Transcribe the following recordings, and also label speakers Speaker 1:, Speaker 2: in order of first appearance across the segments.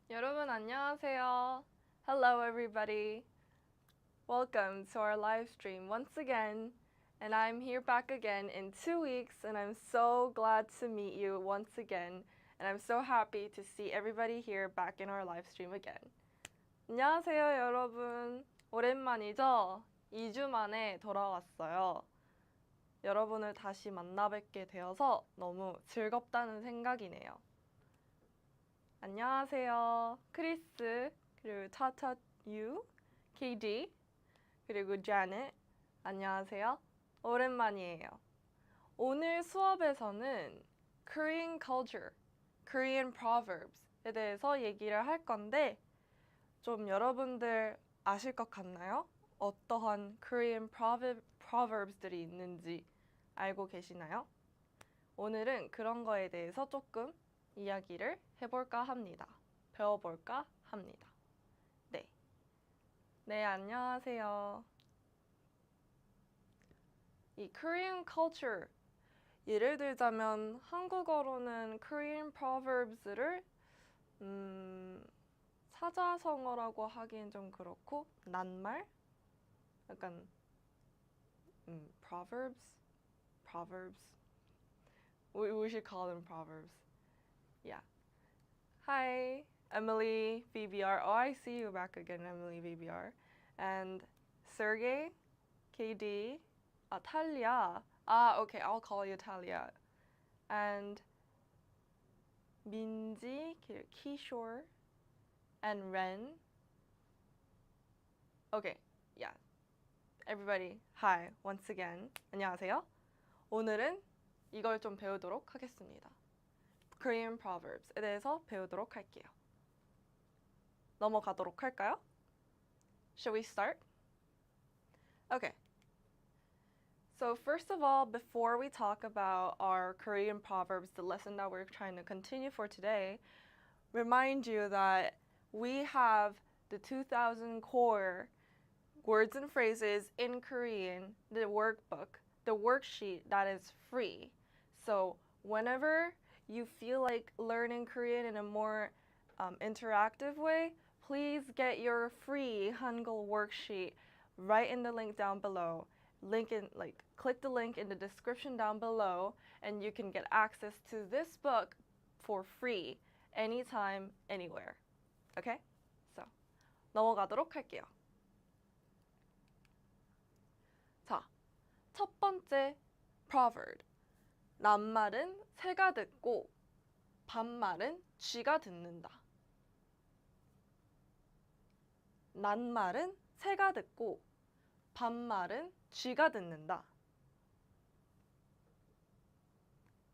Speaker 1: 여러분 안녕하세요. Hello everybody. Welcome to our live stream once again. And I'm here back again in 2 weeks and I'm so glad to meet you once again. And I'm so happy to see everybody here back in our live stream again. 안녕하세요 여러분. 오랜만이죠? 2주 만에 돌아왔어요. 여러분을 다시 만나 뵙게 되어서 너무 즐겁다는 생각이네요. 안녕하세요. 크리스, 그리고 타타 유, KD, 그리고 자넷. 안녕하세요. 오랜만이에요. 오늘 수업에서는 Korean culture, Korean proverbs에 대해서 얘기를 할 건데 좀 여러분들 아실 것 같나요? 어떠한 Korean proverbs들이 있는지 알고 계시나요? 오늘은 그런 거에 대해서 조금 이야기를 해볼까 합니다. 배워볼까 합니다. 네. 네, 안녕하세요. 이 Korean culture, 예를 들자면 한국어로는 Korean proverbs를 사자성어라고 하기엔 좀 그렇고 낱말? 약간 proverbs. We should call them proverbs. Yeah. Hi, Emily VBR. Oh, I see you back again, Emily VBR. And Sergey, KD, Talia. Okay, I'll call you Talia. And Minji, Kishore, and Ren. Okay, yeah. Everybody, hi, once again. 안녕하세요. 오늘은 이걸 좀 배우도록 하겠습니다. Korean proverbs에 대해서 배우도록 할게요. 넘어가도록 할까요? Shall we start? Okay. So first of all, before we talk about our Korean proverbs, the lesson that we're trying to continue for today, remind you that we have the 2000 core words and phrases in Korean, the workbook, the worksheet that is free. So whenever you feel like learning Korean in a more interactive way, please get your free Hangul worksheet right in the link down below. Click the link in the description down below and you can get access to this book for free anytime, anywhere. Okay? So, 넘어가도록 할게요. 자, 첫 번째 proverb. 낱말은 새가 듣고 반말은 쥐가 듣는다. 낱말은 새가 듣고 반말은 쥐가 듣는다.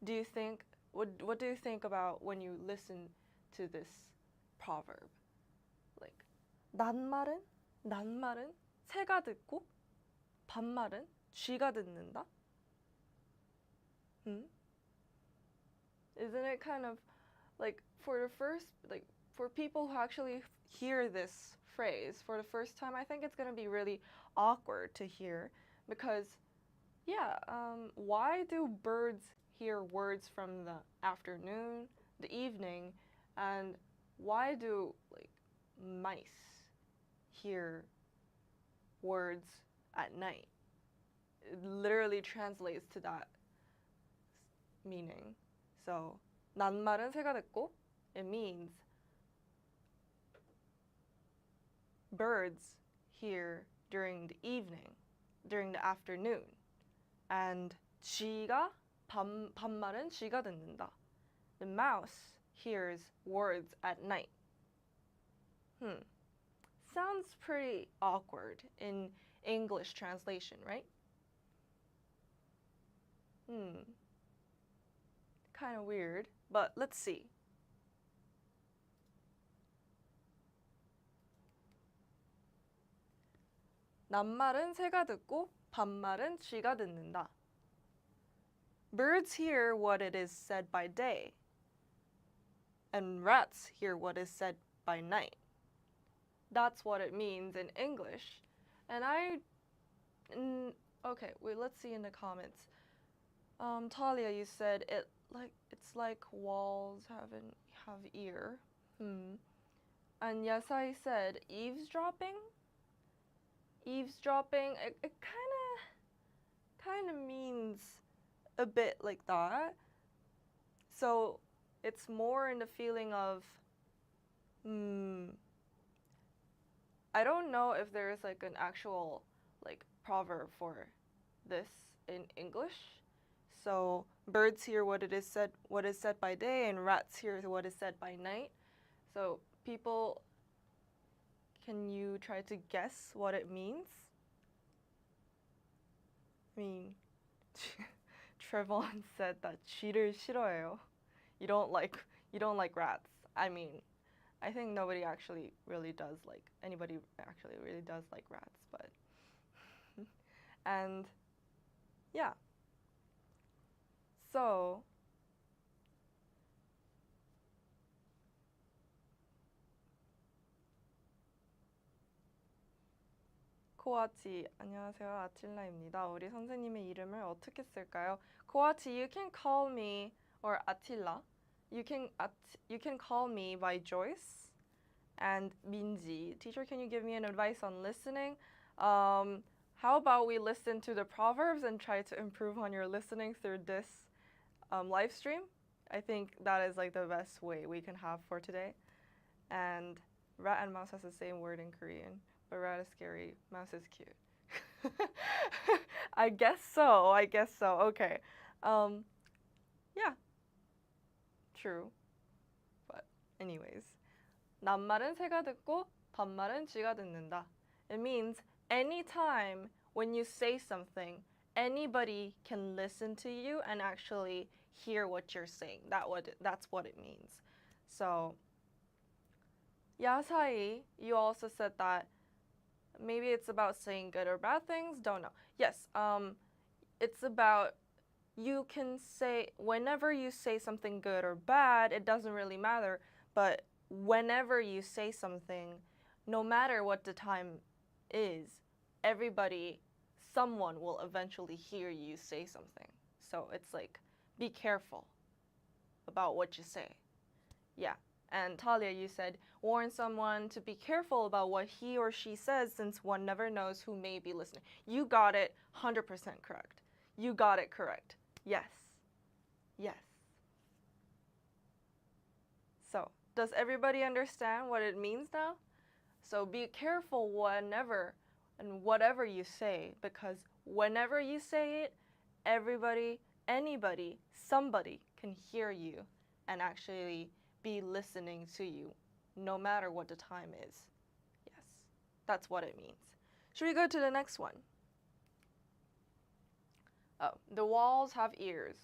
Speaker 1: What do you think about when you listen to this proverb? Like 낱말은 새가 듣고 반말은 쥐가 듣는다. Isn't it kind of like for people who actually hear this phrase for the first time, I think it's going to be really awkward to hear because why do birds hear words from the afternoon, the evening, and why do mice hear words at night? It literally translates to that meaning. So, 낱말은 새가 듣고, it means birds hear during the evening, during the afternoon. And 반말은 쥐가 듣는다. The mouse hears words at night. Sounds pretty awkward in English translation, right? Kind of weird, but let's see. 낱말은 새가 듣고 반말은 쥐가 듣는다. Birds hear what it is said by day, and rats hear what is said by night. That's what it means in English. And okay, wait, let's see in the comments. Talia, you said it's like walls have ear. And Yasai said eavesdropping. Eavesdropping. It kind of means a bit like that. So it's more in the feeling of, I don't know if there is like an actual like proverb for this in English. So birds hear what is said by day, and rats hear what is said by night. So people, can you try to guess what it means? I mean, Trevon said that 쥐를 싫어해요. You don't like rats. I mean, I think anybody actually really does like rats, but and yeah. So 코아치, 안녕하세요. 아틸라입니다. 우리 선생님의 이름을 어떻게 쓸까요? 코아치, you can call me, or Attila. You can call me by Joyce. And Minji, teacher, can you give me an advice on listening? How about we listen to the Proverbs and try to improve on your listening through this live stream? I think that is like the best way we can have for today. And rat and mouse has the same word in Korean, but rat is scary, mouse is cute. I guess so. Okay. Yeah. True. But anyways. 낱말은 새가 듣고 반말은 쥐가 듣는다. It means anytime when you say something, anybody can listen to you and actually hear what you're saying. That's what it means. So, Yasai, you also said that maybe it's about saying good or bad things. Don't know. Yes, it's about, you can say, whenever you say something good or bad, it doesn't really matter, but whenever you say something, no matter what the time is, someone will eventually hear you say something. So it's like, be careful about what you say. Yeah. And Talia, you said, warn someone to be careful about what he or she says, since one never knows who may be listening. You got it 100% correct. You got it correct. Yes. Yes. So, does everybody understand what it means now? So be careful whenever and whatever you say, because whenever you say it, anybody, somebody can hear you and actually be listening to you, no matter what the time is. Yes, that's what it means. Should we go to the next one? Oh, the walls have ears.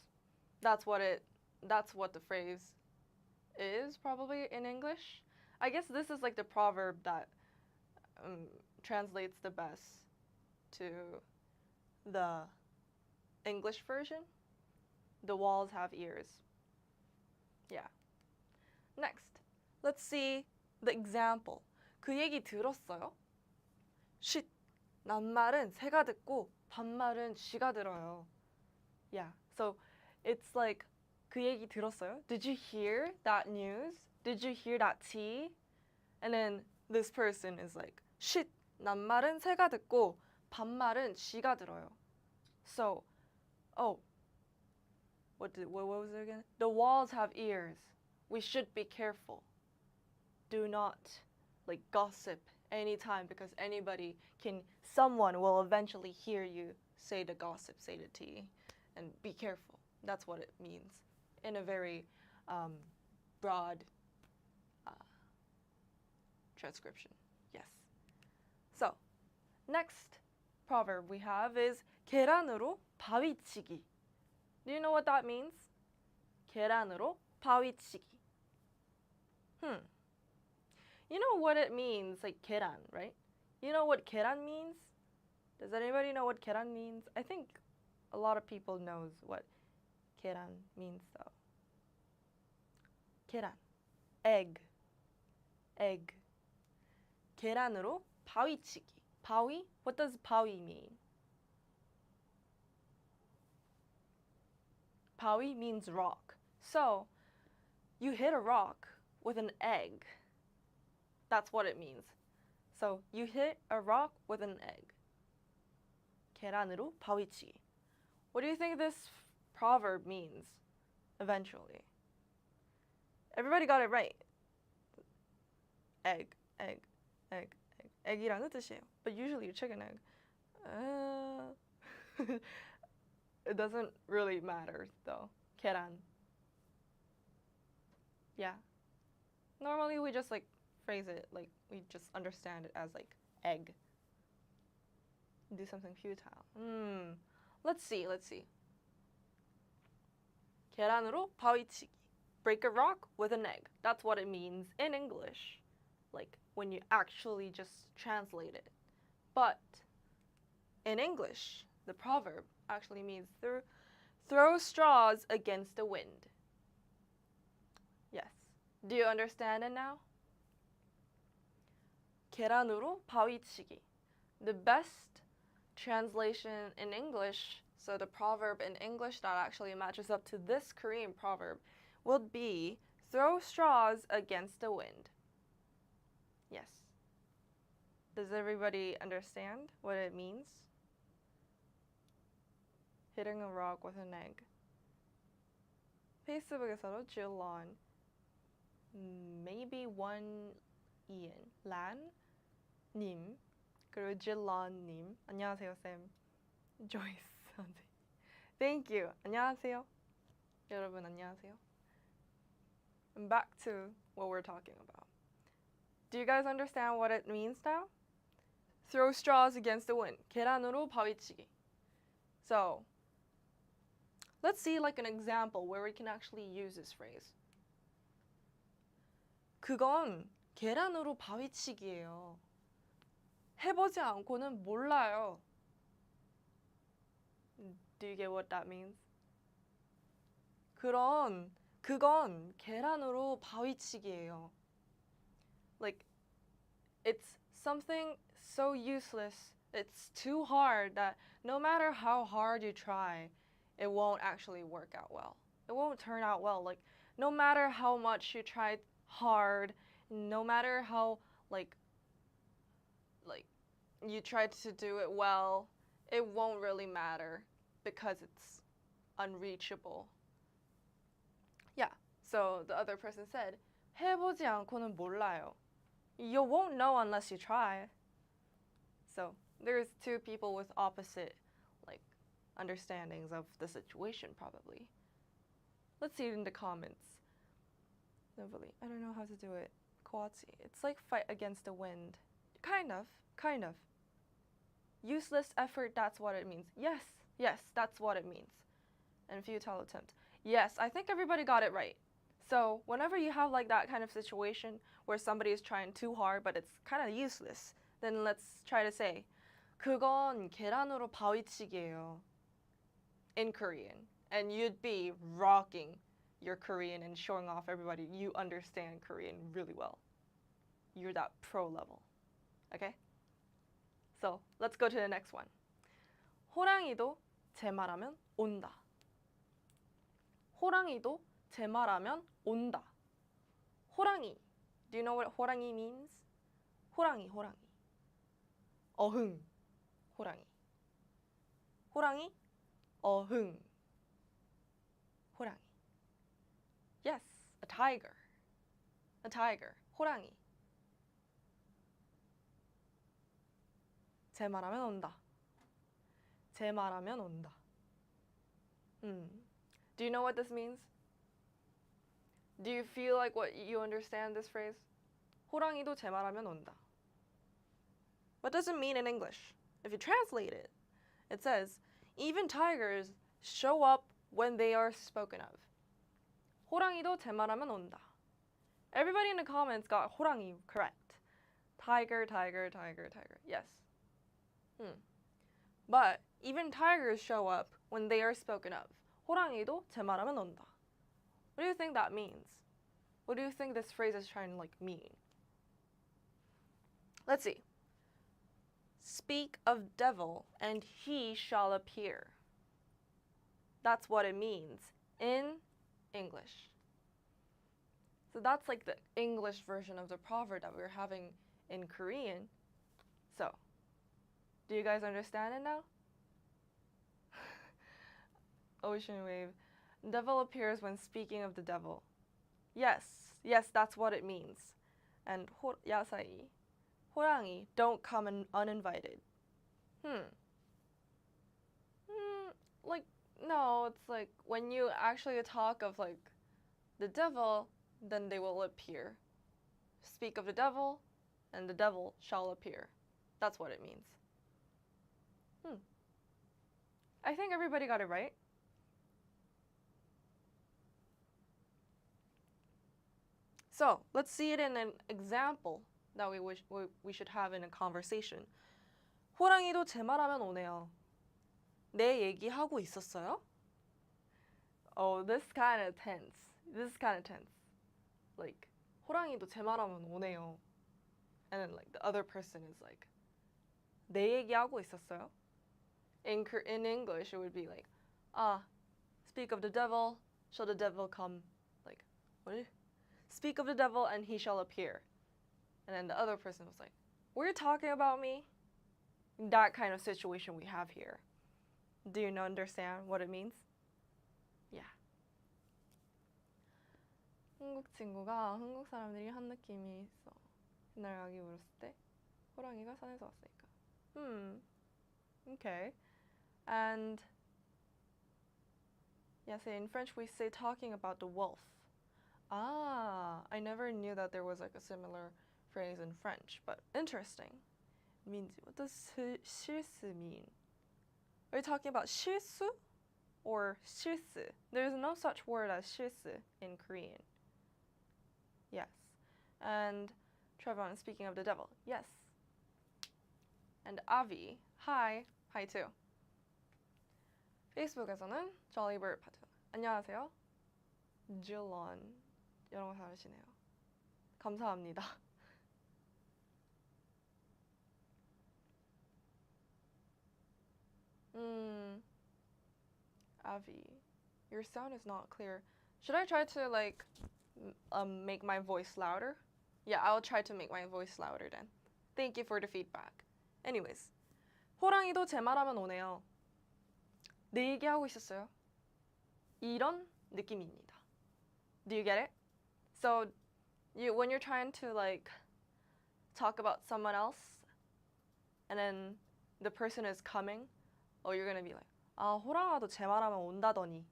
Speaker 1: That's what the phrase is probably in English. I guess this is like the proverb that translates the best to the English version. The walls have ears. Yeah. Next, let's see the example. 그 얘기 들었어요? 쉿, 낱말은 새가 듣고 반말은 쥐가 들어요. Yeah, so it's like, 그 얘기 들었어요? Did you hear that news? Did you hear that tea? And then this person is like, 쉿, 낱말은 새가 듣고 반말은 쥐가 들어요. So, what was it again? The walls have ears. We should be careful. Do not like gossip anytime, because someone will eventually hear you say the gossip, say the tea, and be careful. That's what it means in a very broad transcription. Yes. So, next proverb we have is 계란으로 바위치기. Do you know what that means? 계란으로 바위치기. You know what it means, like 계란, right? You know what 계란 means? Does anybody know what 계란 means? I think a lot of people knows what 계란 means though. 계란, egg. 계란으로 바위치기. 바위? What does 바위 mean? 바위 means rock. So, you hit a rock with an egg. That's what it means. So you hit a rock with an egg. 계란으로 바위치기. What do you think this proverb means eventually? Everybody got it right. Egg, egg, egg, egg. 애기라는 뜻이에요. But usually chicken egg. It doesn't really matter though. 계란. Yeah. Normally we just like phrase it like we just understand it as like egg. Do something futile. Let's see. 계란으로 바위치기. Break a rock with an egg. That's what it means in English. Like when you actually just translate it. But in English, the proverb actually means throw straws against the wind. Yes. Do you understand it now? 계란으로 바위치기. The best translation in English, so the proverb in English that actually matches up to this Korean proverb, would be throw straws against the wind. Yes. Does everybody understand what it means? Hitting a rock with an egg. 페이스북에서도 질론, maybe one Ian, 란님, 그리고 질론님, 안녕하세요 쌤, 조이스 선생님. Thank you. 안녕하세요. 여러분 안녕하세요. And back to what we're talking about. Do you guys understand what it means now? Throw straws against the wind. 계란으로 바위치기. So, let's see like an example where we can actually use this phrase. 그건 계란으로 바위치기예요. 해보지 않고는 몰라요. Do you get what that means? 그건 계란으로 바위치기예요. Like, it's something so useless, it's too hard that no matter how hard you try, it won't actually work out well. It won't turn out well. Like, no matter how much you tried hard, no matter how like you tried to do it well, it won't really matter because it's unreachable. Yeah, so the other person said, 해보지 않고는 몰라요. You won't know unless you try. So there's two people with opposite like understandings of the situation probably. Let's see it in the comments. Nobody. I don't know how to do it. Koatsi. It's like fight against the wind. Kind of. Useless effort, that's what it means. Yes, that's what it means. And futile attempt. Yes, I think everybody got it right. So whenever you have like that kind of situation where somebody is trying too hard but it's kind of useless, then let's try to say 그건 계란으로 바위치기예요. In Korean. And you'd be rocking your Korean and showing off everybody you understand Korean really well. You're that pro level. Okay? So let's go to the next one. 호랑이도 제 말하면 온다. 호랑이도 제 말하면 온다. 호랑이. Do you know what 호랑이 means? 호랑이. 어흥. 호랑이. 호랑이. 어흥. 호랑이. Yes, a tiger. 호랑이. 제 말하면 온다. 제 말하면 온다. Do you know what this means? Do you feel like you understand this phrase? 호랑이도 제 말하면 온다. What does it mean in English? If you translate it, it says, even tigers show up when they are spoken of. 호랑이도 제 말하면 온다. Everybody in the comments got 호랑이 correct. Tiger. Yes. But even tigers show up when they are spoken of. 호랑이도 제 말하면 온다. What do you think that means? What do you think this phrase is trying to mean? Let's see. Speak of devil and he shall appear. That's what it means in English. So that's like the English version of the proverb that we're having in Korean. So, do you guys understand it now? Ocean wave. Devil appears when speaking of the devil. Yes, that's what it means. And 야사이, 호랑이, don't come uninvited. Like, no, it's like when you actually talk of like the devil, then they will appear. Speak of the devil, and the devil shall appear. That's what it means. I think everybody got it right. So let's see it in an example that we should have in a conversation. 호랑이도 제 말하면 오네요. 내 얘기하고 있었어요? Oh, this kind of tense. Like, 호랑이도 제 말하면 오네요. And then like the other person is like, 내 얘기하고 있었어요? In English, it would be like, speak of the devil, shall the devil come? Like, what? Speak of the devil and he shall appear. And then the other person was like, were you talking about me? That kind of situation we have here. Do you understand what it means? Yeah. 한국 친구가 한국 사람들이 한 느낌이 있어. 옛날 아기 울었을 때 호랑이가 산에서 왔으니까. Okay. And yes, in French we say talking about the wolf. I never knew that there was like a similar phrase in French, but interesting. It means, what does 실수 mean? Are you talking about 실수 or 실수? There's no such word as 실수 in Korean. Yes. And Trevon, speaking of the devil, yes. And Avi, hi too. 페이스북에서는 Jollybird 파트. 안녕하세요. Jillon. 영어 잘하시네요. 감사합니다. Avi, your sound is not clear. Should I try to like make my voice louder? Yeah, I'll try to make my voice louder then. Thank you for the feedback. Anyways, 호랑이도 제 말하면 오네요. 내 얘기하고 있었어요. 이런 느낌입니다. Do you get it? So, when you're trying to like talk about someone else, and then the person is coming, you're gonna be like, 호랑이도 제 말하면 온다더니.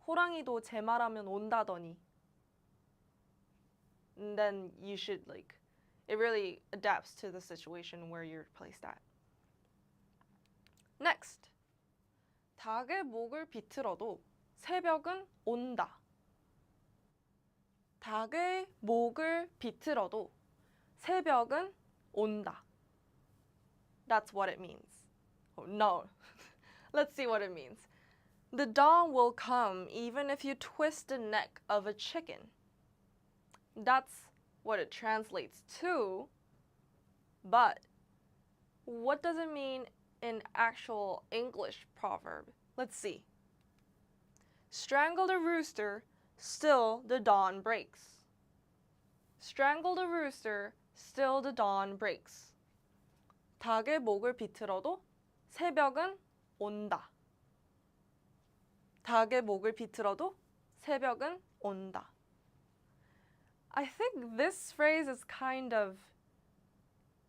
Speaker 1: 호랑이도 제 말하면 온다더니. And then you should like, it really adapts to the situation where you're placed at. Next. 닭의 목을 비틀어도 새벽은 온다. 닭의 목을 비틀어도 새벽은 온다. That's what it means. Oh, no. Let's see what it means. The dawn will come even if you twist the neck of a chicken. That's what it translates to. But what does it mean in actual English proverb? Let's see. Strangle the rooster, still the dawn breaks. Strangle the rooster, still the dawn breaks. 닭의 목을 비틀어도 새벽은 온다. 닭의 목을 비틀어도 새벽은 온다. I think this phrase is kind of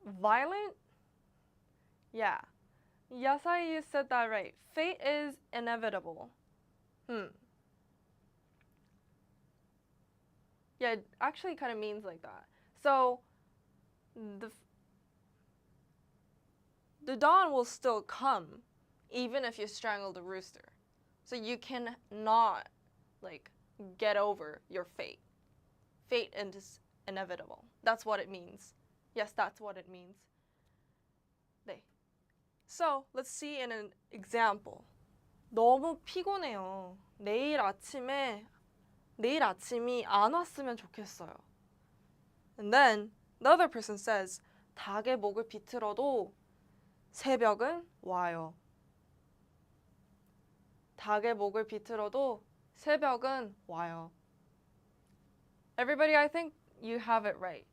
Speaker 1: violent. Yeah. Yasai, you said that right. Fate is inevitable. Yeah, it actually kind of means like that. So, the dawn will still come, even if you strangle the rooster. So you cannot, like, get over your fate. Fate is inevitable. That's what it means. Yes, that's what it means. 네. So, let's see in an example. 너무 피곤해요. 내일 아침이 안 왔으면 좋겠어요. And then the other person says, 닭의 목을 비틀어도 새벽은 와요. 닭의 목을 비틀어도 새벽은 와요. Everybody, I think you have it right.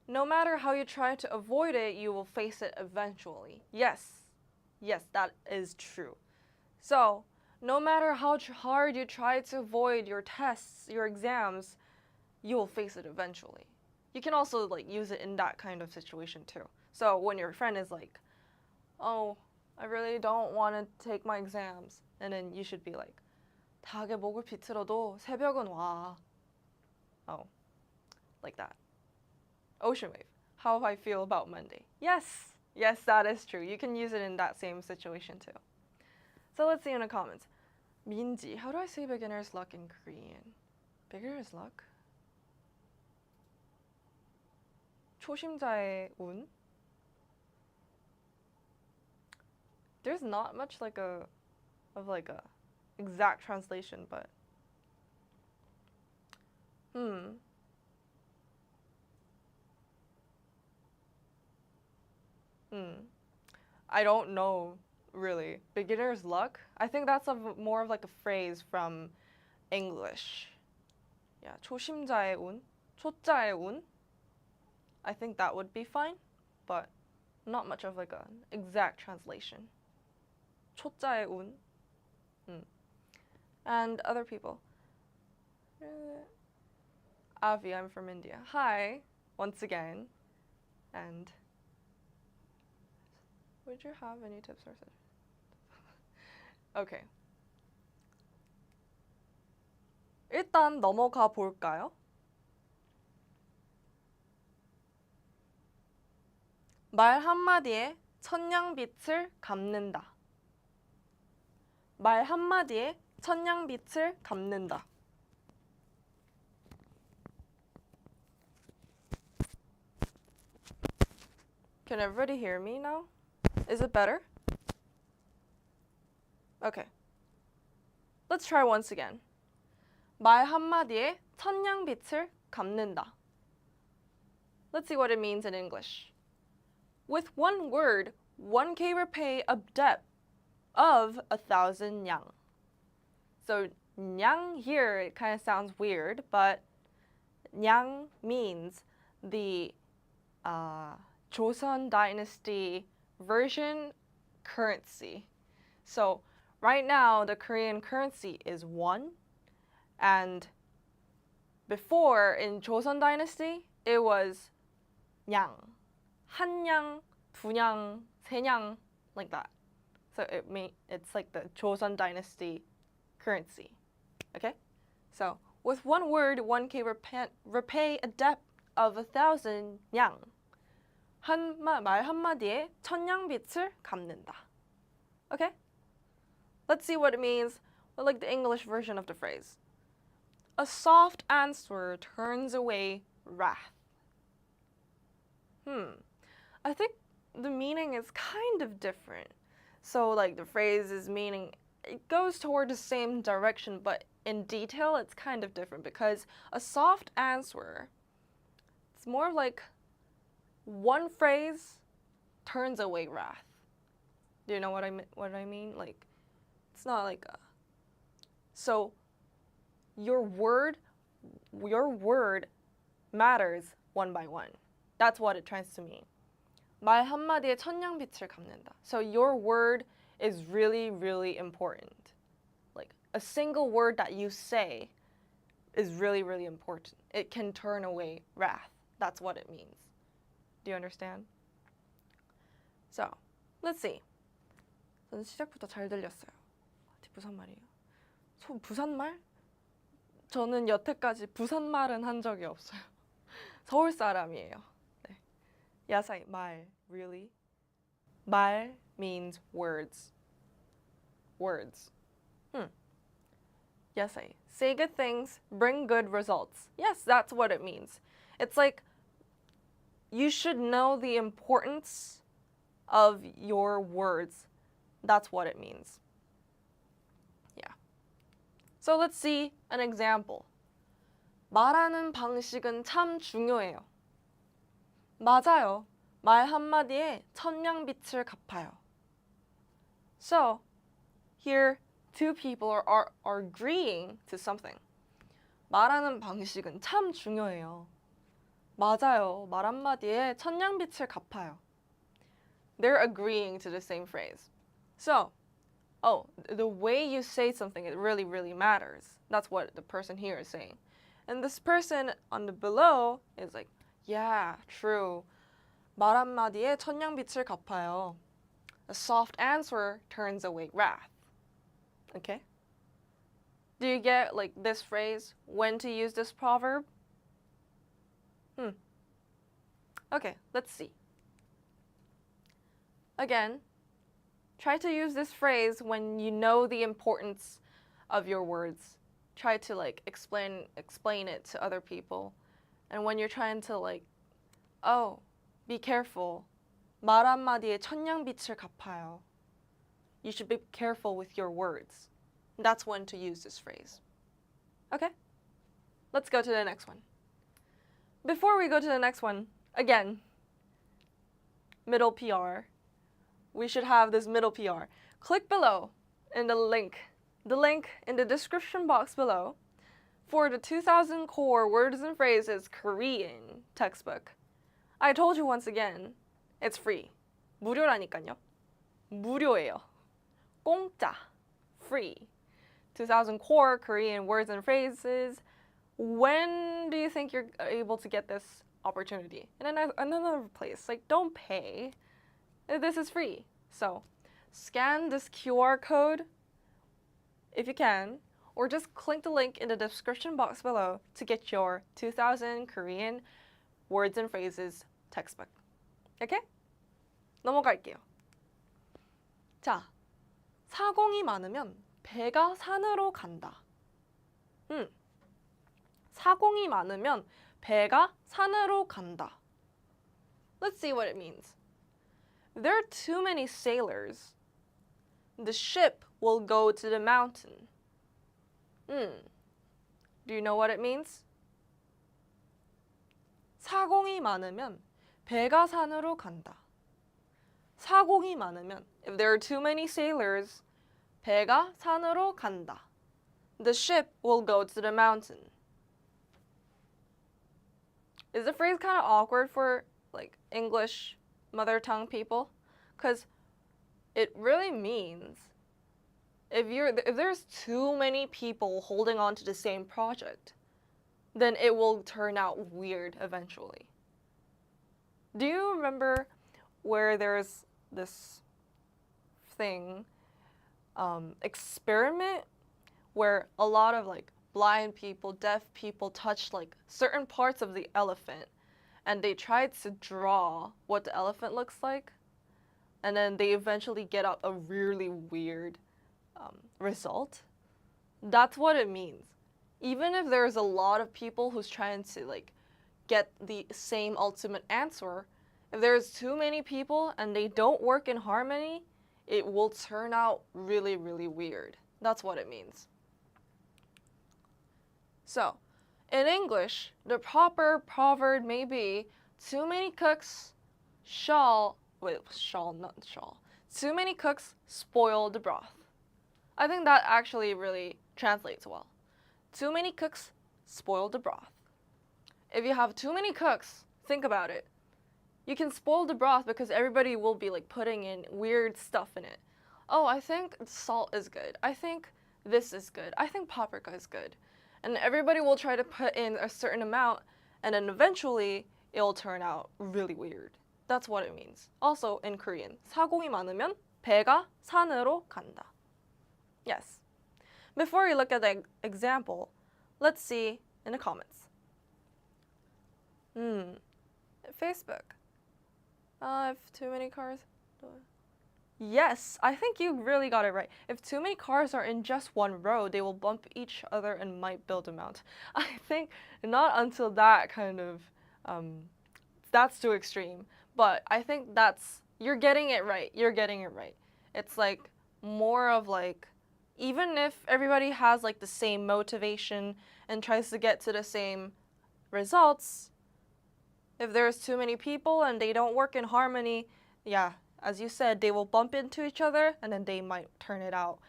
Speaker 1: No matter how you try to avoid it, you will face it eventually. Yes, that is true. So, no matter how hard you try to avoid your tests, your exams, you will face it eventually. You can also like use it in that kind of situation too. So when your friend is like, "Oh, I really don't want to take my exams," and then you should be like, "닭의 목을 비틀어도 새벽은 와." Oh, like that. Ocean wave. How I feel about Monday. Yes, that is true. You can use it in that same situation too. So let's see in the comments. Minji, how do I say beginner's luck in Korean? Beginner's luck? 초심자의 운? There's not much like a exact translation, but I don't know really. Beginner's luck? I think that's more of like a phrase from English. Yeah, 초심자의 운, 초자의 운. I think that would be fine, but not much of like an exact translation. 초자의 운. And other people. Avi, I'm from India. Hi, once again. And would you have any tips or suggestions? Okay. 일단 넘어가 볼까요? 말 한마디에 천냥빛을 갚는다. 말 한마디에 천냥빛을 갚는다. Can everybody hear me now? Is it better? Okay. Let's try once again. 말 한마디에 천냥빛을 갚는다. Let's see what it means in English. With one word, one can repay a debt of 1,000 nyang. So nyang here, it kind of sounds weird, but nyang means the Joseon Dynasty version currency. So right now, the Korean currency is won, and before in Joseon Dynasty, it was nyang. 한냥, 두냥, 세냥, like that. So it's like the Joseon Dynasty currency. Okay? So with one word, one can repay a debt of 1,000 yang. 말 한마디에 천냥빛을 갚는다. Okay? Let's see what it means with like the English version of the phrase. A soft answer turns away wrath. I think the meaning is kind of different. So like the phrase is meaning, it goes toward the same direction, but in detail it's kind of different because a soft answer, it's more like one phrase turns away wrath. Do you know what I mean? Like, it's not like so your word matters one by one. That's what it tries to mean. 말 한마디에 천냥빛을 갚는다. So your word is really, really important. Like a single word that you say is really, really important. It can turn away wrath. That's what it means. Do you understand? So, let's see. 저는 시작부터 잘 들렸어요. 부산말이에요. 부산말? 저는 여태까지 부산말은 한 적이 없어요. 서울 사람이에요. 네. 야사이, 말, really? 말 means words. Words. 야사이, say good things, bring good results. Yes, that's what it means. It's like you should know the importance of your words. That's what it means. Yeah. So let's see an example. 말하는 방식은 참 중요해요. 맞아요. 말 한마디에 천냥빛을 갚아요. So, here two people are agreeing to something. 말하는 방식은 참 중요해요. 맞아요. 말 한마디에 천냥빛을 갚아요. They're agreeing to the same phrase. So, the way you say something, it really, really matters. That's what the person here is saying. And this person on the below is like, yeah, true. 말 한마디에 천냥빛을 갚아요. A soft answer turns away wrath. Okay? Do you get like this phrase, when to use this proverb? Okay, let's see. Again, try to use this phrase when you know the importance of your words. Try to like explain it to other people. And when you're trying to like, oh, be careful. 말 한마디에 천냥빛을 갚아요. You should be careful with your words. That's when to use this phrase. Okay? Let's go to the next one. Before we go to the next one, again, middle PR. We should have this middle PR. Click below in the link in the description box below for the 2000 core words and phrases Korean textbook. I told you once again, it's free. 무료라니까요. 무료예요. 공짜. Free. 2000 core Korean words and phrases. When do you think you're able to get this opportunity? In another place. Like, don't pay. This is free. So, scan this QR code if you can, or just click the link in the description box below to get your 2000 Korean words and phrases textbook. Okay? 넘어갈게요. 자, 사공이 많으면 배가 산으로 간다. 사공이 많으면 배가 산으로 간다. Let's see what it means. There are too many sailors. The ship will go to the mountain. Do you know what it means? 사공이 많으면 배가 산으로 간다. 사공이 많으면, if there are too many sailors, 배가 산으로 간다. The ship will go to the mountain. Is the phrase kind of awkward for like English mother tongue people? Because it really means if there's too many people holding on to the same project, then it will turn out weird eventually. Do you remember where there's this thing, experiment, where a lot of like blind people, deaf people touched like certain parts of the elephant and they tried to draw what the elephant looks like, and then they eventually get out a really weird result? That's what it means. Even if there's a lot of people who's trying to like get the same ultimate answer, if there's too many people and they don't work in harmony, it will turn out really, really weird. That's what it means. So, in English, the proper proverb may be, too many cooks too many cooks spoil the broth. I think that actually really translates well. Too many cooks spoil the broth. If you have too many cooks, think about it. You can spoil the broth because everybody will be like putting in weird stuff in it. Oh, I think salt is good. I think this is good. I think paprika is good. And everybody will try to put in a certain amount, and then eventually it'll turn out really weird. That's what it means. Also in Korean, 사공이 많으면 배가 산으로 간다. Yes. Before we look at the example, let's see in the comments. Facebook. If too many cars. Yes, I think you really got it right. If too many cars are in just one row, they will bump each other and might build a mountain. I think not until that kind of, that's too extreme. But I think you're getting it right. You're getting it right. It's like more of like, even if everybody has like the same motivation and tries to get to the same results, if there's too many people and they don't work in harmony, yeah, as you said, they will bump into each other and then they might turn it out.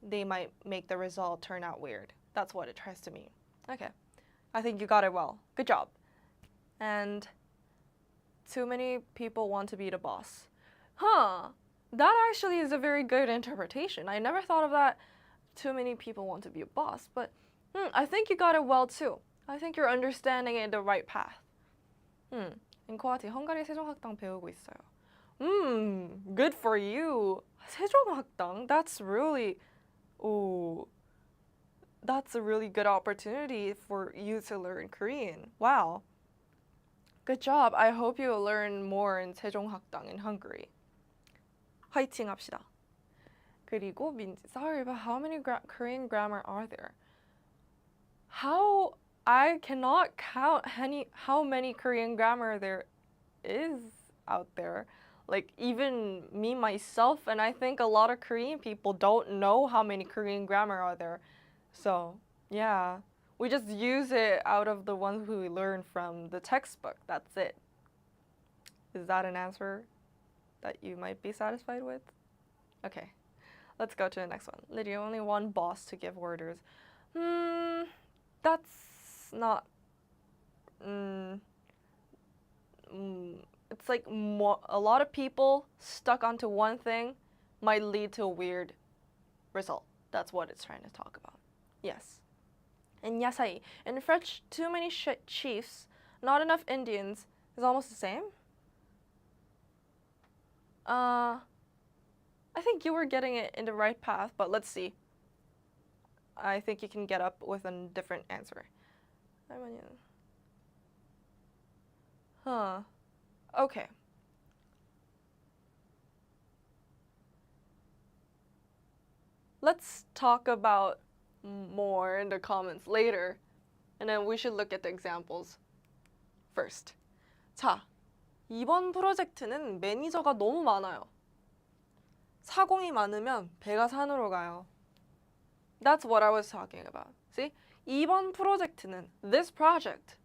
Speaker 1: They might make the result turn out weird. That's what it tries to mean. Okay, I think you got it well. Good job. And too many people want to be the boss. Huh. That actually is a very good interpretation. I never thought of that. Too many people want to be a boss. But I think you got it well too. I think you're understanding it the right path. 인코아티 헝가리 세종학당 배우고 있어요. Good for you. 세종학당. That's really, that's a really good opportunity for you to learn Korean. Wow. Good job. I hope you learn more in 세종학당 in Hungary. 화이팅 합시다. 그리고 민지, sorry, but how many Korean grammar are there? I cannot count how many Korean grammar there is out there. Like even me myself, and I think a lot of Korean people don't know how many Korean grammar are there. So yeah, we just use it out of the ones who we learn from the textbook. That's it. Is that an answer that you might be satisfied with? Okay, let's go to the next one. Lydia, only one boss to give orders. That's not. It's like a lot of people stuck onto one thing might lead to a weird result. That's what it's trying to talk about. Yes. And yasai. In French, too many chiefs, not enough Indians is almost the same. I think you were getting it in the right path, but let's see. I think you can get up with a different answer. Huh. Okay. Let's talk about more in the comments later, and then we should look at the examples first. 자, 이번 프로젝트는 매니저가 너무 많아요. 사공이 많으면 배가 산으로 가요. That's what I was talking about. See? 이번 프로젝트는, this project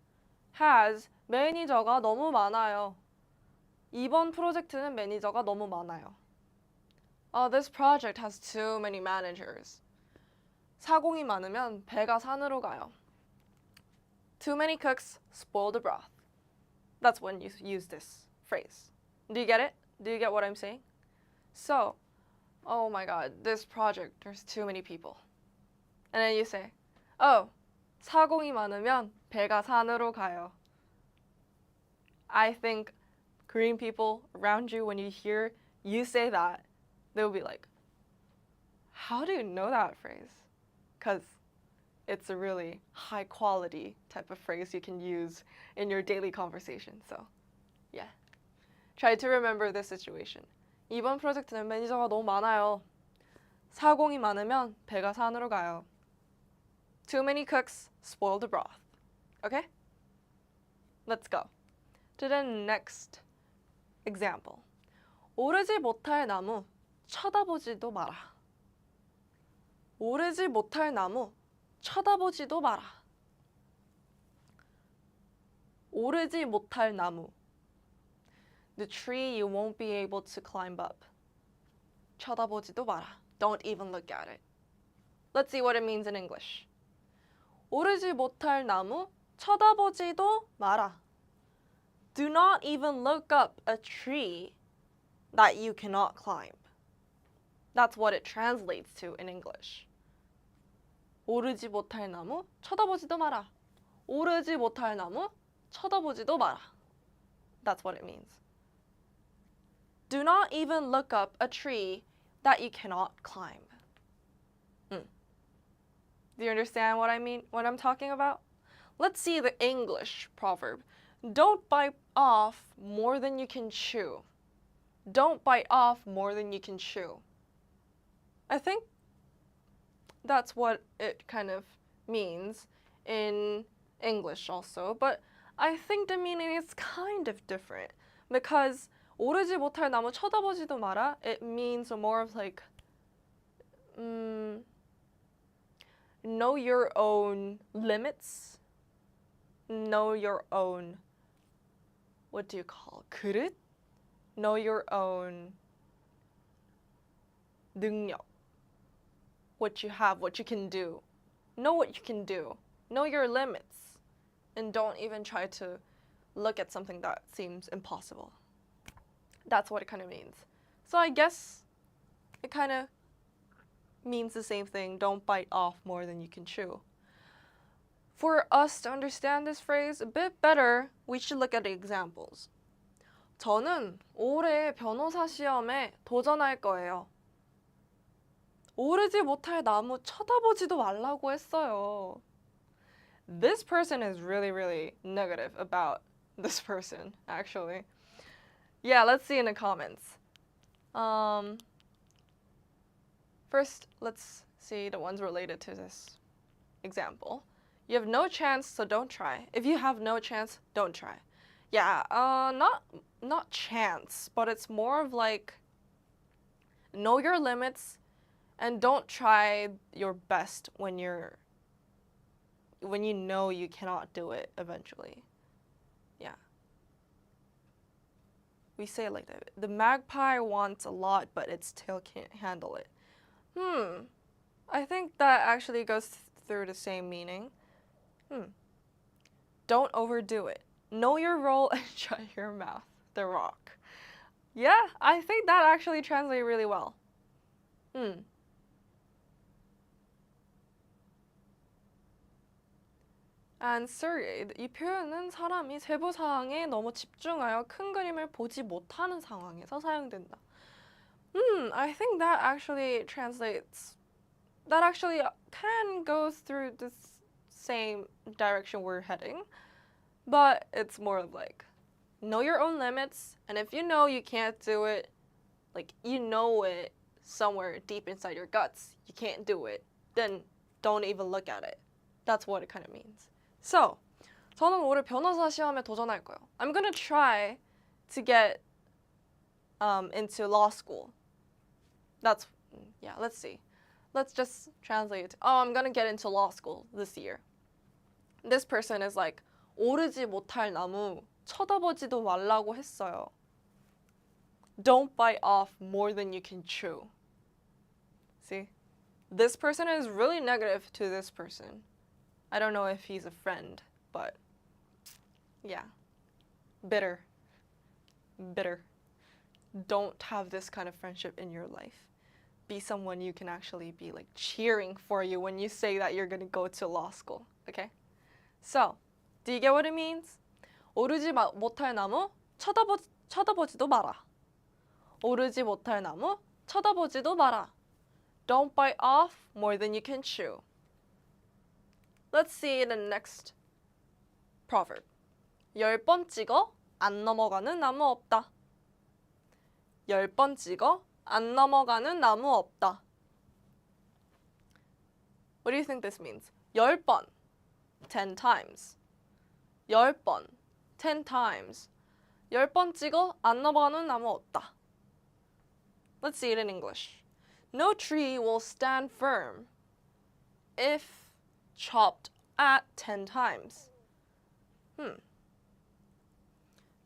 Speaker 1: has 매니저가 너무 많아요. 이번 프로젝트는 매니저가 너무 많아요. This project has too many managers. 사공이 많으면 배가 산으로 가요. Too many cooks spoil the broth. That's when you use this phrase. Do you get it? Do you get what I'm saying? So, oh my god, this project, there's too many people. And then you say, 사공이 많으면 배가 산으로 가요. I think Korean people around you, when you hear you say that, they'll be like, how do you know that phrase? Because it's a really high quality type of phrase you can use in your daily conversation. So, yeah. Try to remember this situation. 이번 프로젝트는 매니저가 너무 많아요. 사공이 많으면 배가 산으로 가요. Too many cooks spoil the broth. Okay? Let's go to the next example. 오르지 못할 나무 쳐다보지도 마라. 오르지 못할 나무 쳐다보지도 마라. 오르지 못할 나무. The tree you won't be able to climb up. 쳐다보지도 마라. Don't even look at it. Let's see what it means in English. 오르지 못할 나무 쳐다보지도 마라. Do not even look up a tree that you cannot climb. That's what it translates to in English. 오르지 못할 나무 쳐다보지도 마라. 오르지 못할 나무 쳐다보지도 마라. That's what it means. Do not even look up a tree that you cannot climb. Do you understand what I mean, what I'm talking about? Let's see the English proverb. Don't bite off more than you can chew. Don't bite off more than you can chew. I think that's what it kind of means in English also, but I think the meaning is kind of different because 오르지 못할 나무 쳐다보지도 마라, it means more of like know your own limits, know your own, what do you call, 그릇? Know your own 능력, what you have, what you can do. Know what you can do. Know your limits. and don't even try to look at something that seems impossible. That's what it kind of means. So I guess it kind of means the same thing. Don't bite off more than you can chew. For us to understand this phrase a bit better, we should look at the examples. 저는 올해 변호사 시험에 도전할 거예요. 오르지 못할 나무 쳐다보지도 말라고 했어요. This person is really, really negative about this person, actually. Yeah, let's see in the comments. First, let's see the ones related to this example. You have no chance, so don't try. If you have no chance, don't try. Yeah, not chance, but it's more of like know your limits and don't try your best when you know you cannot do it eventually. Yeah. We say it like that. The magpie wants a lot, but its tail can't handle it. I think that actually goes through the same meaning. Don't overdo it. Know your role and shut your mouth. The Rock. Yeah, I think that actually translates really well. And third, 이 표현은 사람이 세부 사항에 너무 집중하여 큰 그림을 보지 못하는 상황에서 사용된다. I think that actually translates. That actually can go through this same direction we're heading, but it's more like know your own limits, and if you know you can't do it, like you know it somewhere deep inside your guts, you can't do it, then don't even look at it. That's what it kind of means. So, 저는 올해 변호사 시험에 도전할 거예요. I'm gonna try to get into law school. Let's see. Let's just translate. Oh, I'm gonna get into law school this year. This person is like, 오르지 못할 나무 쳐다보지도 말라고 했어요. Don't bite off more than you can chew. See? This person is really negative to this person. I don't know if he's a friend, but yeah. Bitter. Don't have this kind of friendship in your life. Be someone you can actually be like cheering for you when you say that you're gonna go to law school, okay? So, do you get what it means? 오르지 못할 나무 쳐다보지도 마라. 오르지 못할 나무 쳐다보지도 마라. Don't bite off more than you can chew. Let's see the next proverb. 10번 찍어 안 넘어가는 나무 없다. 10번 찍어 안 넘어가는 나무 없다. What do you think this means? 10번, 10 times. 10번, 10 times. 10번 찍어 안 넘어가는 나무 없다. Let's see it in English. No tree will stand firm if chopped at 10 times.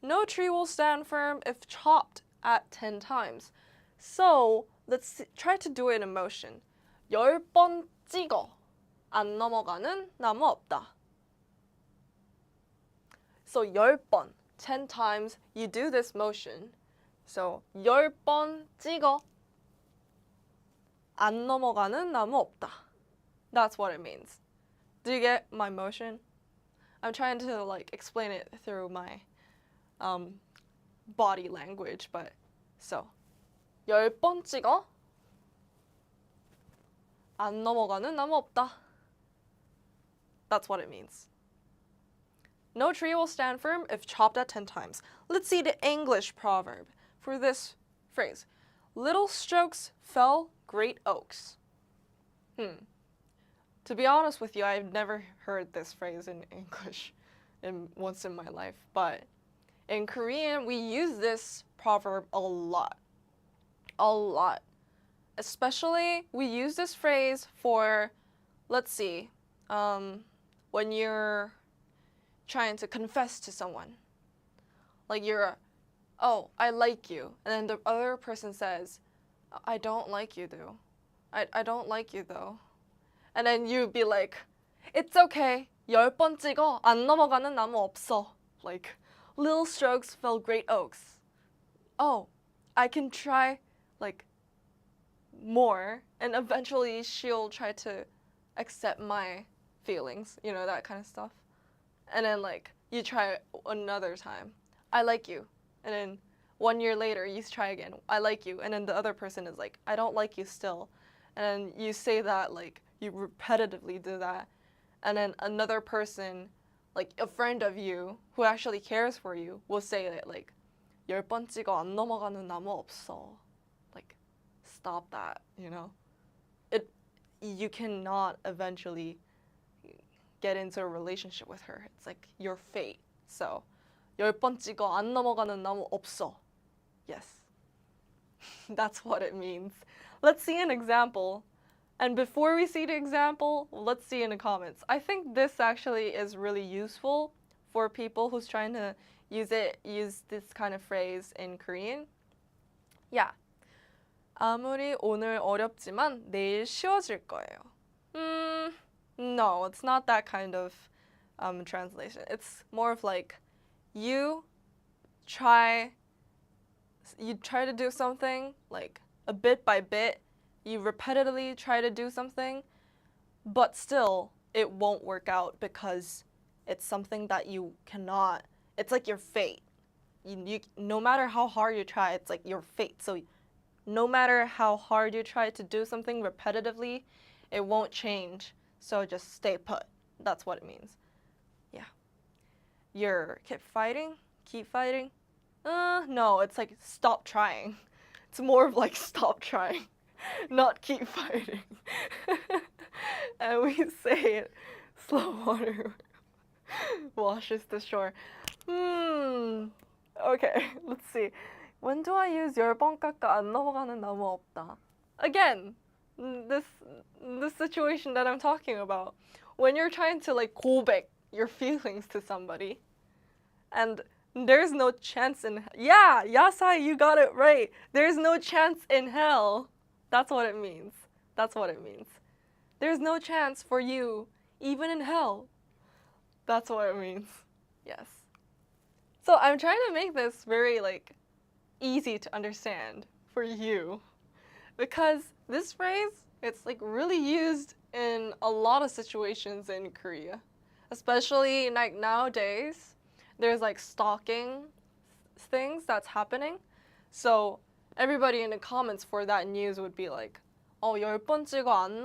Speaker 1: No tree will stand firm if chopped at 10 times. So, let's try to do it in motion. 10번 찍어 안 넘어가는 나무 없다. So, 10번, 10 times, you do this motion. So, 10번 찍어 안 넘어가는 나무 없다. That's what it means. Do you get my motion? I'm trying to like explain it through my body language, but so 10번 찍어 안 넘어가는 나무 없다. That's what it means. No tree will stand firm if chopped at 10 times. Let's see the English proverb for this phrase. Little strokes fell great oaks. To be honest with you, I've never heard this phrase in English once in my life, but in Korean, we use this proverb a lot. A lot. Especially, we use this phrase for, let's see, when you're trying to confess to someone. Like oh, I like you. And then the other person says, I don't like you though. I don't like you though. And then you'd be like, it's okay. 10번 찍어 안 넘어가는 나무 없어. Like, little strokes fell great oaks. Oh, I can try, like, more, and eventually she'll try to accept my feelings, you know, that kind of stuff. And then, like, you try another time. I like you. And then 1 year later, you try again. I like you. And then the other person is like, I don't like you still. And then you say that, like, you repetitively do that. And then another person, like a friend of you who actually cares for you, will say it like, 10번 찍어 안 넘어가는 나무 없어. Like, stop that, you know? You cannot eventually get into a relationship with her. It's like your fate. So, 10번 찍어 안 넘어가는 나무 없어. Yes. That's what it means. Let's see an example. And before we see the example, let's see in the comments. I think this actually is really useful for people who's trying to use this kind of phrase in Korean. Yeah. 아무리 오늘 어렵지만 내일 쉬워질 거예요. No, it's not that kind of translation. It's more of like you try to do something like a bit by bit. You repetitively try to do something, but still it won't work out because it's something that you cannot. It's like your fate. You no matter how hard you try, it's like your fate. So no matter how hard you try to do something repetitively, it won't change. So just stay put. That's what it means. Yeah. You're keep fighting. No, it's like stop trying. It's more of like stop trying, not keep fighting. And we say it, slow water washes the shore. Okay, let's see. When do I use 10번 깎아 안 넘어가는 나무 없다? Again, this situation that I'm talking about. When you're trying to like 고백 your feelings to somebody, and there's no chance in Yasai, you got it right. There's no chance in hell. That's what it means. That's what it means. There's no chance for you, even in hell. That's what it means. Yes. So I'm trying to make this very like easy to understand for you, because this phrase, it's like really used in a lot of situations in Korea, especially like nowadays. There's like stalking things that's happening. So everybody in the comments for that news would be like, 10번 찍어 안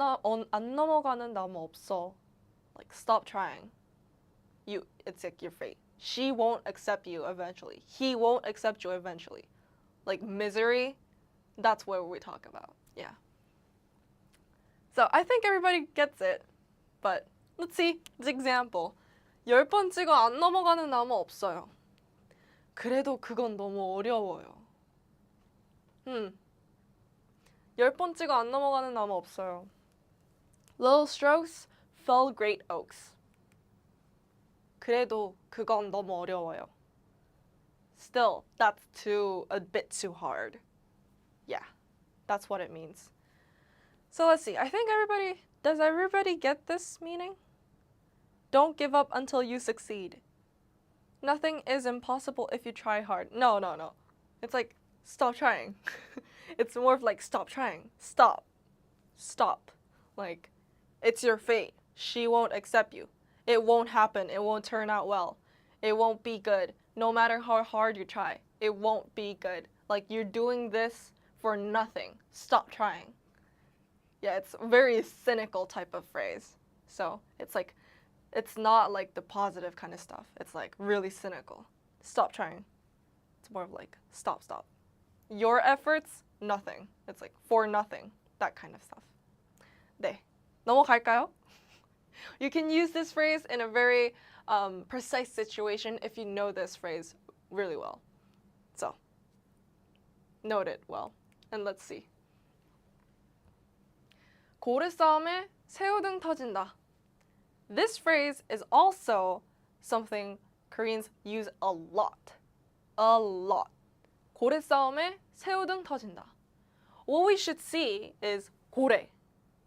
Speaker 1: 넘어가는 나무 없어. Like, stop trying. It's like your fate. She won't accept you eventually. He won't accept you eventually. Like misery, that's what we talk about. Yeah. So I think everybody gets it. But let's see the example. 10번 찍어 안 넘어가는 나무 없어요. 그래도 그건 너무 어려워요. 10번 찍어 안 넘어가는 나무 없어요. Little strokes fell great oaks. 그래도 그건 너무 어려워요. Still, that's a bit too hard. Yeah, that's what it means. So let's see. I think does everybody get this meaning? Don't give up until you succeed. Nothing is impossible if you try hard. No. It's like, stop trying. It's more of like, stop trying. Stop. Like, it's your fate. She won't accept you. It won't happen. It won't turn out well. It won't be good. No matter how hard you try, it won't be good. Like, you're doing this for nothing. Stop trying. Yeah, it's a very cynical type of phrase. So it's like, it's not like the positive kind of stuff. It's like really cynical. Stop trying. It's more of like, stop. Your efforts, nothing. It's like for nothing. That kind of stuff. 네. 넘어갈까요? You can use this phrase in a very precise situation if you know this phrase really well. So, note it well. And let's see. 고래 싸움에 새우등 터진다. This phrase is also something Koreans use a lot. A lot. 고래 싸움에 새우등 터진다. What we should see is 고래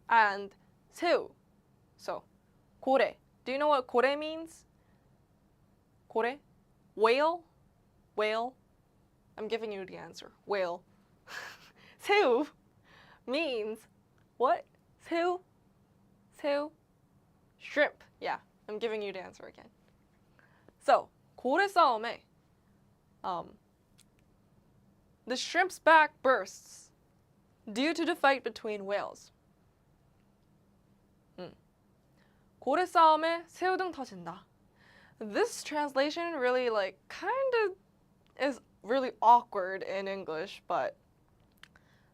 Speaker 1: and 새우. So, 고래. Do you know what 고래 means? 고래? Whale? Whale? I'm giving you the answer. Whale. 새우 means what? 새우? 새우? Shrimp. Yeah, I'm giving you the answer again. So, 고래 싸움에 the shrimp's back bursts due to the fight between whales. 고래 싸움에 새우등 터진다. This translation really kind of is really awkward in English, but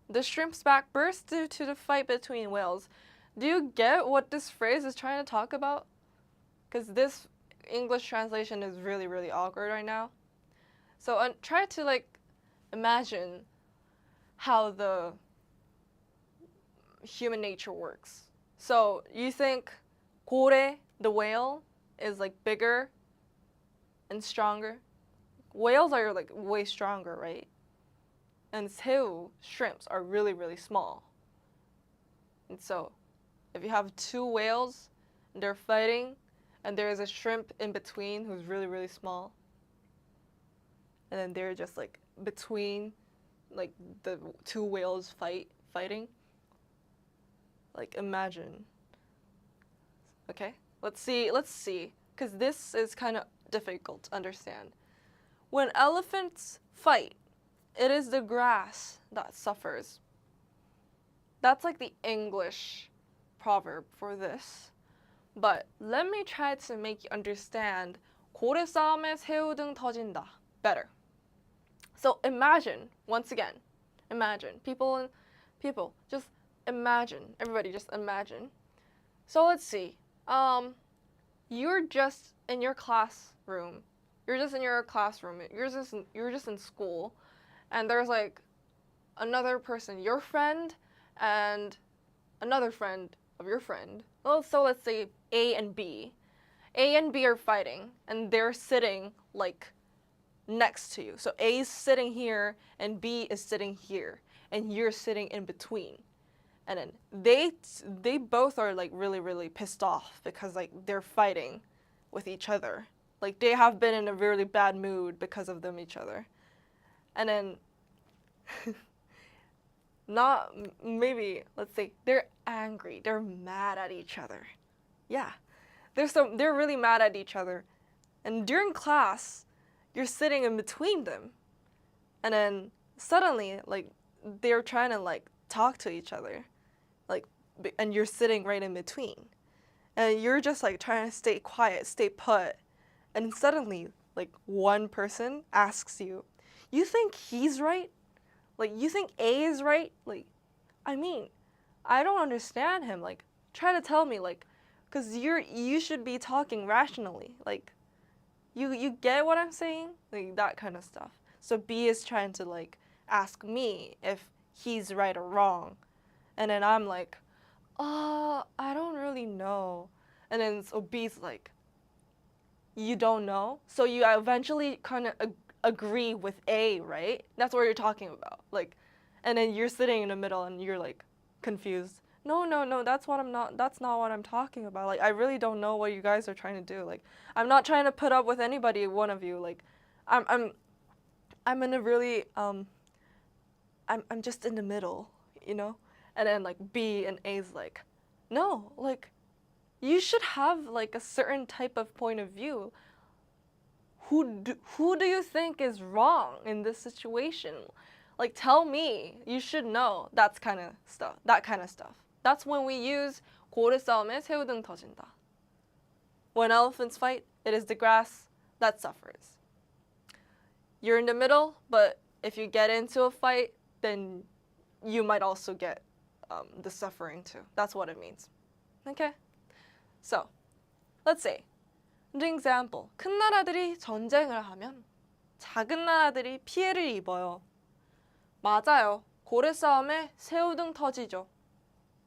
Speaker 1: the shrimp's back bursts due to the fight between whales. Do you get what this phrase is trying to talk about? Because this English translation is really, really awkward right now. So try to imagine how the human nature works. So you think 고래, the whale, is bigger and stronger. Whales are way stronger, right? And 새우, shrimps, are really, really small. And so if you have two whales and they're fighting and there is a shrimp in between who's really, really small, and then they're just between the two whales fighting, imagine. Okay, let's see, because this is kind of difficult to understand. When elephants fight, it is the grass that suffers. That's the English proverb for this. But let me try to make you understand 고래 싸움에 새우등 터진다 better. So imagine, once again, people, just imagine, everybody just imagine. So let's see, you're just in your classroom, you're just in school, and there's another person, your friend, and another friend of your friend. Well, so let's say A and B are fighting, and they're sitting next to you. So A is sitting here and B is sitting here, and you're sitting in between. And then they both are really, really pissed off because they're fighting with each other. They have been in a really bad mood because of each other. And then let's say they're angry, they're mad at each other. Yeah. They're really mad at each other. And during class, you're sitting in between them. And then suddenly they're trying to talk to each other. And you're sitting right in between. And you're just trying to stay quiet, stay put. And suddenly one person asks you, "You think he's right? You think A is right? I don't understand him. Try to tell me, because you should be talking rationally. You get what I'm saying? That kind of stuff." So B is trying to ask me if he's right or wrong. And then I'm I don't really know. And then so B's you don't know? So you eventually kind of agree with A, right? That's what you're talking about. And then you're sitting in the middle and you're confused. No, that's not what I'm talking about. I really don't know what you guys are trying to do. I'm not trying to put up with anybody, one of you. I'm in a really I'm just in the middle, you know? And then B and A's no, you should have a certain type of point of view. Who do you think is wrong in this situation? Tell me. You should know. That kind of stuff. That's when we use 고래 싸움에 새우등 터진다. When elephants fight, it is the grass that suffers. You're in the middle, but if you get into a fight, then you might also get the suffering too. That's what it means. Okay? So, let's say, an example. 큰 나라들이 전쟁을 하면 작은 나라들이 피해를 입어요. 맞아요. 고래 싸움에 새우등 터지죠.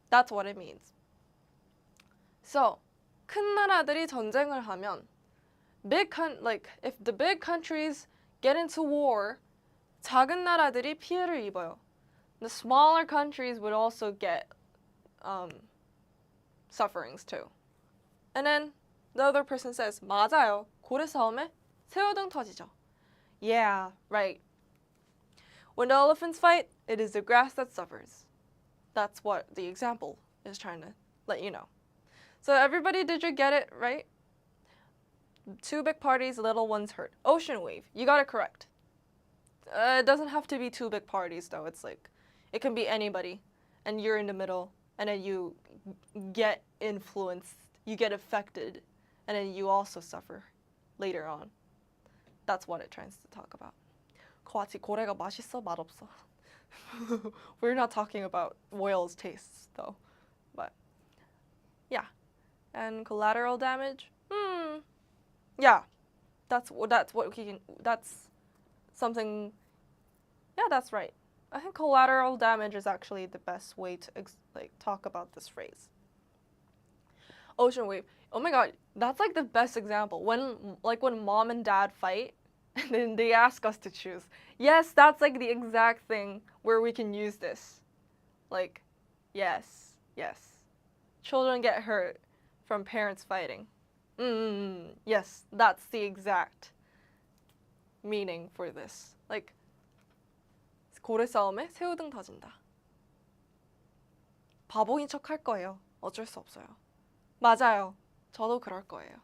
Speaker 1: That's what it means. So, 큰 나라들이 전쟁을 하면 if the big countries get into war, 작은 나라들이 피해를 입어요. The smaller countries would also get sufferings too. And then The other person says, 맞아요. 고래 싸움에 새우등 터지죠. Yeah, right. When the elephants fight, it is the grass that suffers. That's what the example is trying to let you know. So everybody, did you get it right? Two big parties, little ones hurt. Ocean wave, you got it correct. It doesn't have to be two big parties though. It's like, it can be anybody, and you're in the middle, and then you get influenced, you get affected, and then you also suffer later on. That's what it tries to talk about. 아직 고래가 맛있어? 맛없어? We're not talking about whale's tastes though, but yeah. And collateral damage? Yeah, that's what we can. That's something. Yeah, that's right. I think collateral damage is actually the best way to talk about this phrase. Ocean wave. Oh my god, that's like the best example. When mom and dad fight, and then they ask us to choose. Yes, that's like the exact thing where we can use this. Like, yes. Children get hurt from parents fighting. Yes, that's the exact meaning for this. Like, 고래 싸움에 새우등 터진다. 바보인 척 할 거예요. 어쩔 수 없어요. 맞아요. 저도 그럴 거예요.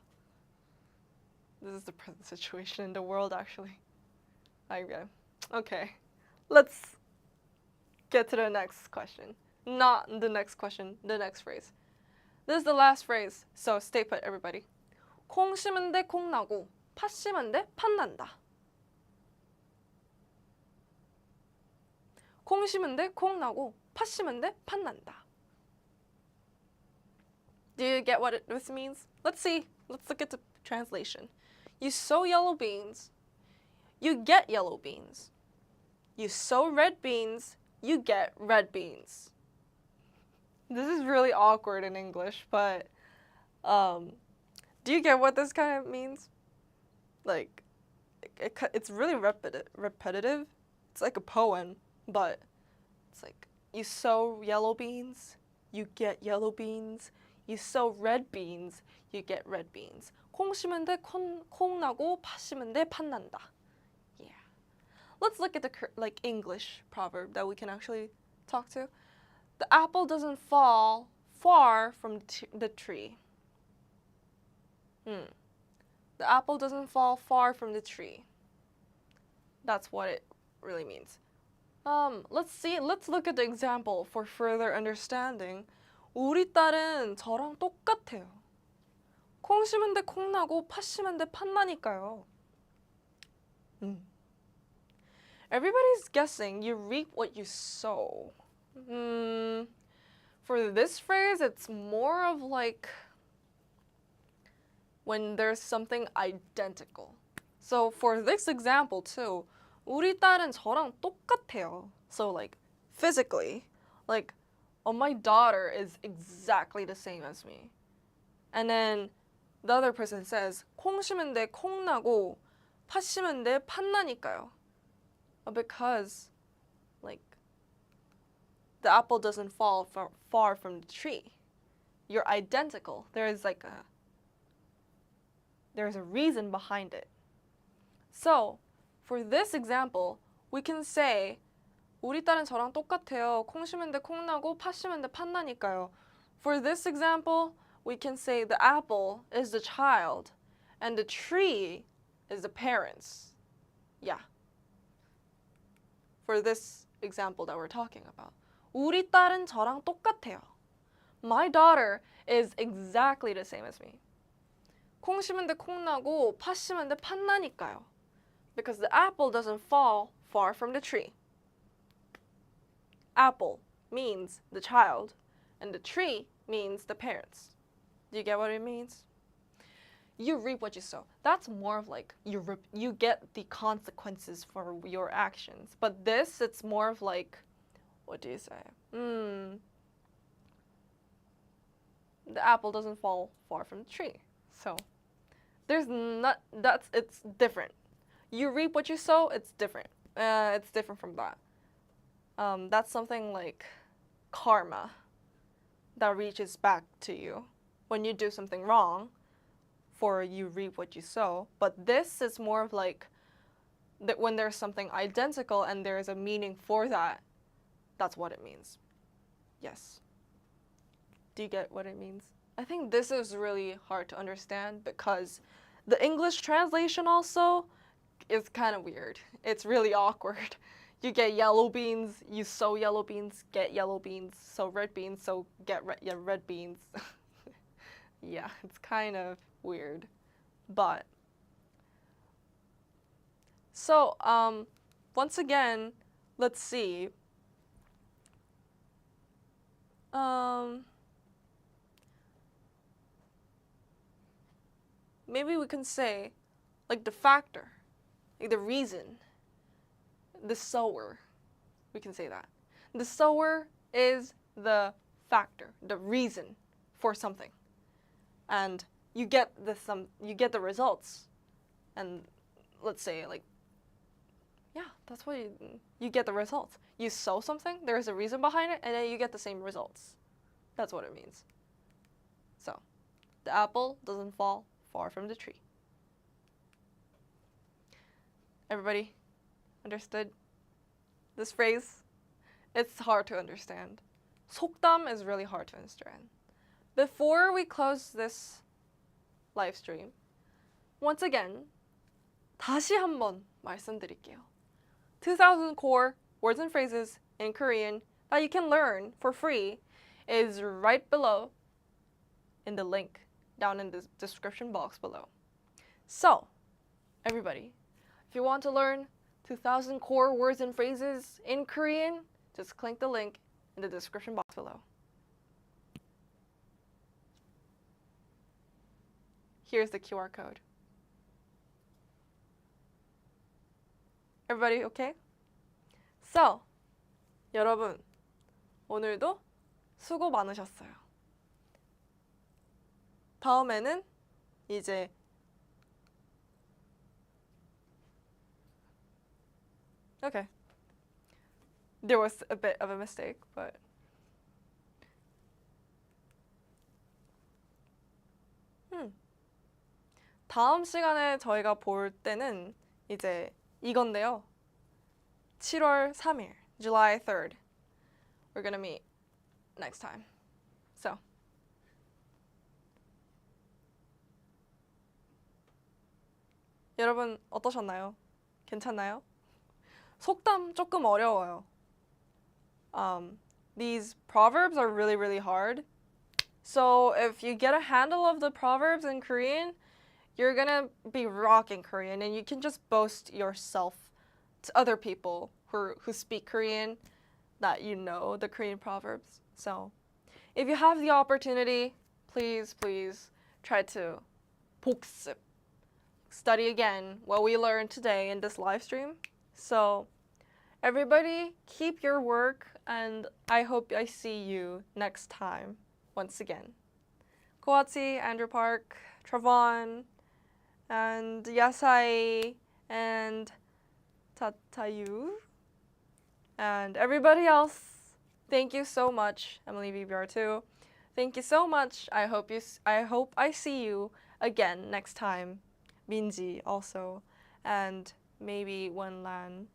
Speaker 1: This is the present situation in the world, actually. Okay. Let's get to the next question. Not the next question, the next phrase. This is the last phrase, so stay put, everybody. 콩 심은데 콩 나고 팥 심은데 팥 난다. 콩 심은데 콩 나고 팥 심은데 팥 난다. Do you get what this means? Let's see. Let's look at the translation. You sow yellow beans, you get yellow beans. You sow red beans, you get red beans. This is really awkward in English, but do you get what this kind of means? Like, it's really repetitive. It's like a poem, but it's like you sow yellow beans, you get yellow beans. You sow red beans, you get red beans. 콩 심은데 콩 나고 팥 심은데 팥 난다. Yeah. Let's look at the English proverb that we can actually talk to. The apple doesn't fall far from the tree. The apple doesn't fall far from the tree. That's what it really means. Let's look at the example for further understanding. 우리 딸은 저랑 똑같아요. 콩 심은데 콩 나고 팥 심은데 팥 나니까요. Everybody's guessing you reap what you sow. For this phrase, it's more of like when there's something identical. So for this example too, 우리 딸은 저랑 똑같아요. So like physically, like, oh, my daughter is exactly the same as me. And then the other person says, 콩 심은데 콩 나고 팥 심은데 팥 나니까요. Because, like, the apple doesn't fall far from the tree. You're identical. There's a reason behind it. So, for this example, we can say, 우리 딸은 저랑 똑같아요. 콩 심은데 콩 나고 팥 심은데 팥 나니까요. For this example, we can say the apple is the child and the tree is the parents. Yeah. For this example that we're talking about. 우리 딸은 저랑 똑같아요. My daughter is exactly the same as me. 콩 심은데 콩 나고 팥 심은데 팥 나니까요. Because the apple doesn't fall far from the tree. Apple means the child, and the tree means the parents. Do you get what it means? You reap what you sow. That's more of like you get the consequences for your actions. But this, it's more of like, what do you say? The apple doesn't fall far from the tree. So it's different. You reap what you sow, it's different. It's different from that. That's something like karma that reaches back to you when you do something wrong. for you reap what you sow. But this is more of like that when there's something identical and there's a meaning for that, that's what it means. Yes. Do you get what it means? I think this is really hard to understand because the English translation also is kind of weird. It's really awkward. You get yellow beans, you sow yellow beans, get yellow beans, sow red beans, so get red beans. Yeah, it's kind of weird. But so once again, let's see. Maybe we can say like the factor, like the reason, the sower. We can say that. The sower is the factor, the reason for something. And you get the results. And let's say like yeah, that's what you get the results. You sow something, there's a reason behind it, and then you get the same results. That's what it means. So, the apple doesn't fall far from the tree. Everybody understood this phrase? It's hard to understand. 속담 is really hard to understand. Before we close this live stream, once again, 다시 한번 말씀드릴게요. 2,000 core words and phrases in Korean that you can learn for free is right below in the link down in the description box below. So, everybody, if you want to learn 2,000 core words and phrases in Korean, just click the link in the description box below. Here's the QR code. Everybody okay? So, 여러분, 오늘도 수고 많으셨어요. 다음에는 이제 okay. There was a bit of a mistake, but 다음 시간에 저희가 볼 때는 이제 이건데요. 7월 3일, July 3rd. We're gonna meet next time. So. 여러분 어떠셨나요? 괜찮나요? 속담 조금 어려워요. These proverbs are really, really hard. So if you get a handle of the proverbs in Korean, you're gonna be rocking Korean and you can just boast yourself to other people who speak Korean that you know the Korean proverbs. So if you have the opportunity, please try to 복습. Study again what we learned today in this live stream. So everybody keep your work and I hope I see you next time once again. Koatsi, Andrew Park, Travon, and Yasai, and Tatayu, and everybody else. Thank you so much, Emily VBR too. Thank you so much. I hope I see you again next time. Minji also, and maybe One Lan,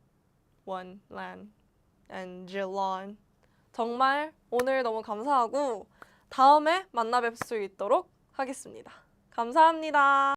Speaker 1: and Jilon. 정말 오늘 너무 감사하고 다음에 만나 뵐 수 있도록 하겠습니다. 감사합니다.